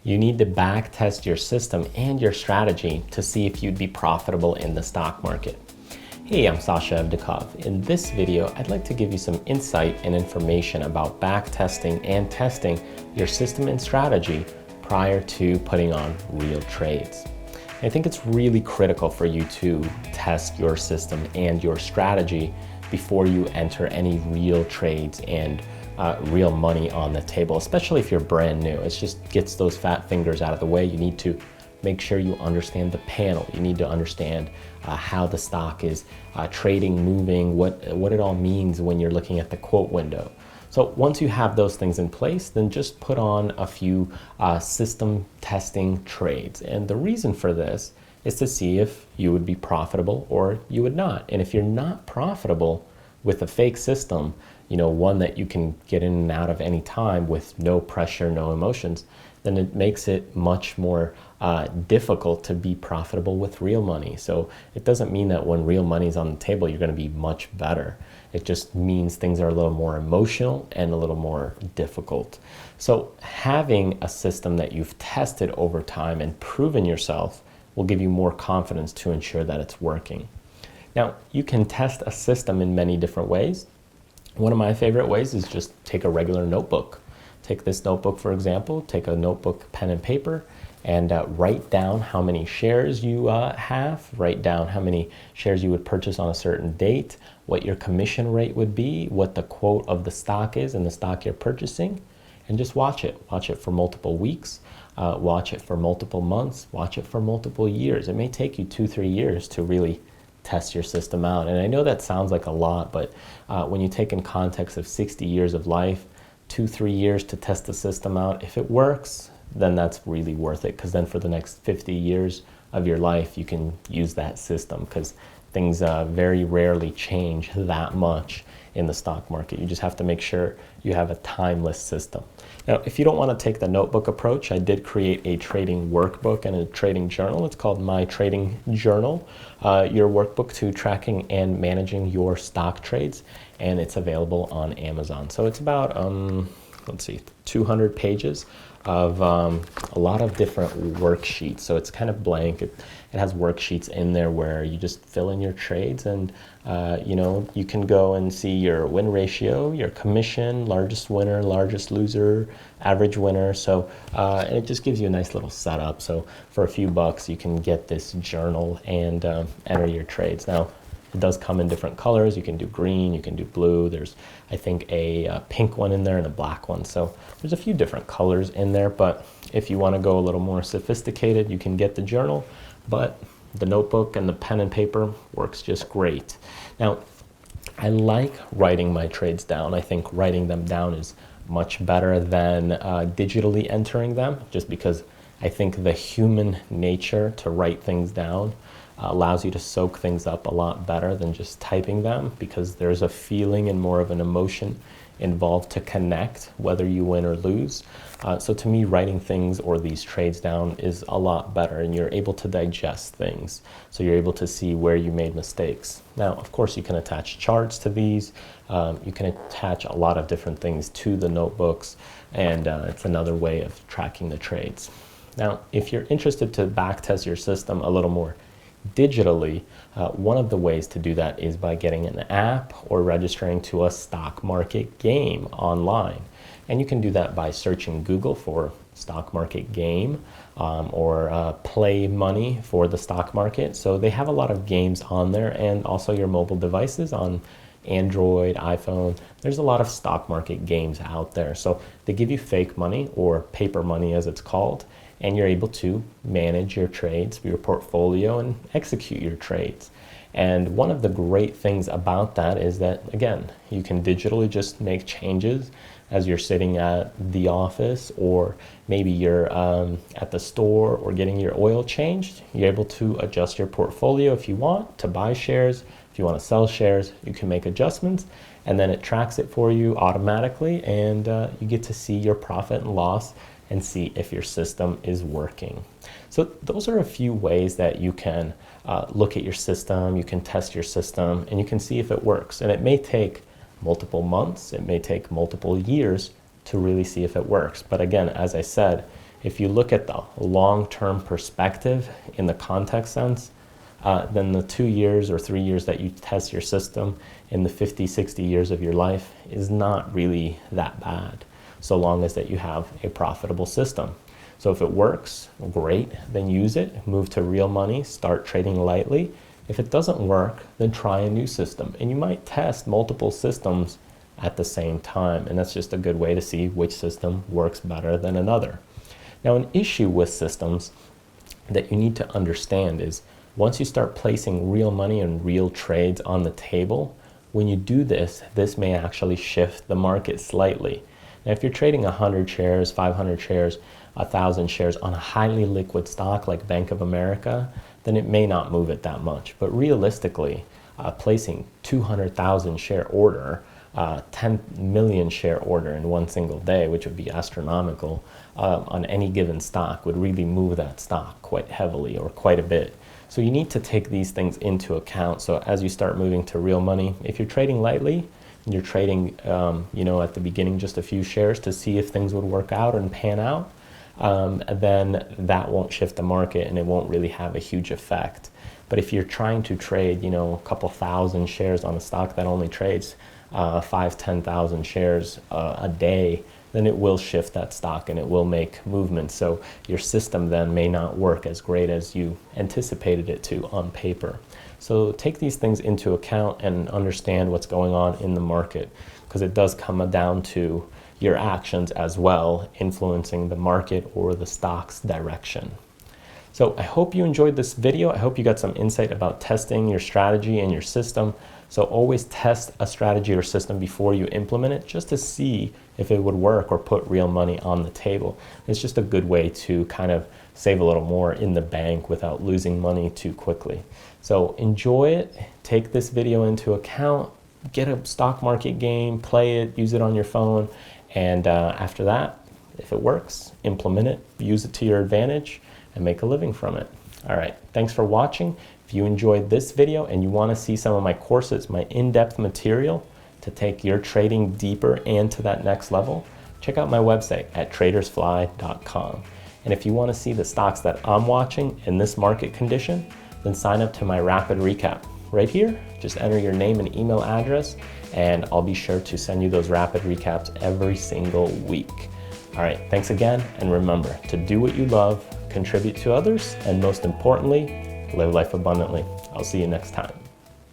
You need to back test your system and your strategy to see if you'd be profitable in the stock market. Hey, I'm Sasha Evdokov. In this video, I'd like to give you some insight and information about back testing and testing your system and strategy prior to putting on real trades. I think it's really critical for you to test your system and your strategy before you enter any real trades and real money on the table, especially if you're brand new. It just gets those fat fingers out of the way. You need to make sure you understand the panel. You need to understand how the stock is trading, moving, what it all means when you're looking at the quote window. So once you have those things in place, then just put on a few system testing trades. And the reason for this is to see if you would be profitable or you would not. And if you're not profitable with a fake system, one that you can get in and out of any time with no pressure, no emotions, then it makes it much more difficult to be profitable with real money. So it doesn't mean that when real money is on the table, you're going to be much better. It just means things are a little more emotional and a little more difficult. So having a system that you've tested over time and proven yourself will give you more confidence to ensure that it's working. Now, you can test a system in many different ways. One of my favorite ways is just take a regular notebook. Take this notebook, for example, take a notebook, pen and paper, and write down how many shares you have, write down how many shares you would purchase on a certain date, what your commission rate would be, what the quote of the stock is and the stock you're purchasing, and just watch it. Watch it for multiple weeks, watch it for multiple months, watch it for multiple years. It may take you 2-3 years to really test your system out. And I know that sounds like a lot, but when you take in context of 60 years of life, 2-3 years to test the system out, if it works, then that's really worth it, because then for the next 50 years of your life, you can use that system, because things very rarely change that much in the stock market. You just have to make sure you have a timeless system. Now, if you don't want to take the notebook approach, I did create a trading workbook and a trading journal. It's called My Trading Journal, your workbook to tracking and managing your stock trades, and it's available on Amazon. So it's about, 200 pages of a lot of different worksheets. So it's kind of blank. It has worksheets in there where you just fill in your trades, and you can go and see your win ratio, your commission, largest winner, largest loser, average winner. So and it just gives you a nice little setup. So for a few bucks, you can get this journal and enter your trades. Now, it does come in different colors. You can do green, you can do blue. There's, I think, a pink one in there and a black one. So there's a few different colors in there, but if you want to go a little more sophisticated, you can get the journal, but the notebook and the pen and paper works just great. Now, I like writing my trades down. I think writing them down is much better than digitally entering them, just because I think the human nature to write things down allows you to soak things up a lot better than just typing them, because there's a feeling and more of an emotion involved to connect whether you win or lose. So to me, writing things or these trades down is a lot better, and you're able to digest things. So you're able to see where you made mistakes. Now, of course, you can attach charts to these. You can attach a lot of different things to the notebooks, and it's another way of tracking the trades. Now, if you're interested to backtest your system a little more digitally, one of the ways to do that is by getting an app or registering to a stock market game online. And you can do that by searching Google for stock market game or play money for the stock market. So they have a lot of games on there, and also your mobile devices on Android, iPhone. There's a lot of stock market games out there. So they give you fake money, or paper money as it's called, and you're able to manage your trades, your portfolio, and execute your trades. And one of the great things about that is that, again, you can digitally just make changes as you're sitting at the office, or maybe you're at the store or getting your oil changed. You're able to adjust your portfolio if you want to buy shares. If you want to sell shares, you can make adjustments, and then it tracks it for you automatically, and you get to see your profit and loss and see if your system is working. So those are a few ways that you can look at your system, you can test your system, and you can see if it works. And it may take multiple months, it may take multiple years to really see if it works. But again, as I said, If you look at the long-term perspective in the context sense, then the 2 years or 3 years that you test your system in the 50, 60 years of your life is not really that bad, so long as that you have a profitable system. So if it works, great, then use it, move to real money, start trading lightly. If it doesn't work, then try a new system. And you might test multiple systems at the same time, and that's just a good way to see which system works better than another. Now, an issue with systems that you need to understand is once you start placing real money and real trades on the table, when you do this, this may actually shift the market slightly. Now, if you're trading 100 shares, 500 shares, 1,000 shares on a highly liquid stock like Bank of America, then it may not move it that much. But realistically, placing 200,000 share order, 10 million share order in one single day, which would be astronomical, on any given stock would really move that stock quite heavily or quite a bit. So you need to take these things into account. So as you start moving to real money, if you're trading lightly, and you're trading, at the beginning just a few shares to see if things would work out and pan out, then that won't shift the market and it won't really have a huge effect. But if you're trying to trade, a couple thousand shares on a stock that only trades 5,000, 10,000 shares a day, then it will shift that stock and it will make movements. So your system then may not work as great as you anticipated it to on paper. So take these things into account and understand what's going on in the market, because it does come down to your actions as well, influencing the market or the stock's direction. So I hope you enjoyed this video. I hope you got some insight about testing your strategy and your system. So always test a strategy or system before you implement it, just to see if it would work or put real money on the table. It's just a good way to kind of save a little more in the bank without losing money too quickly. So enjoy it, take this video into account, get a stock market game, play it, use it on your phone, and after that, if it works, implement it, use it to your advantage, and make a living from it. All right, thanks for watching. If you enjoyed this video and you want to see some of my courses, my in-depth material to take your trading deeper and to that next level, check out my website at tradersfly.com. And if you want to see the stocks that I'm watching in this market condition, then sign up to my rapid recap. Right here, just enter your name and email address, and I'll be sure to send you those rapid recaps every single week. All right, thanks again, and remember to do what you love, contribute to others, and most importantly, live life abundantly. I'll see you next time.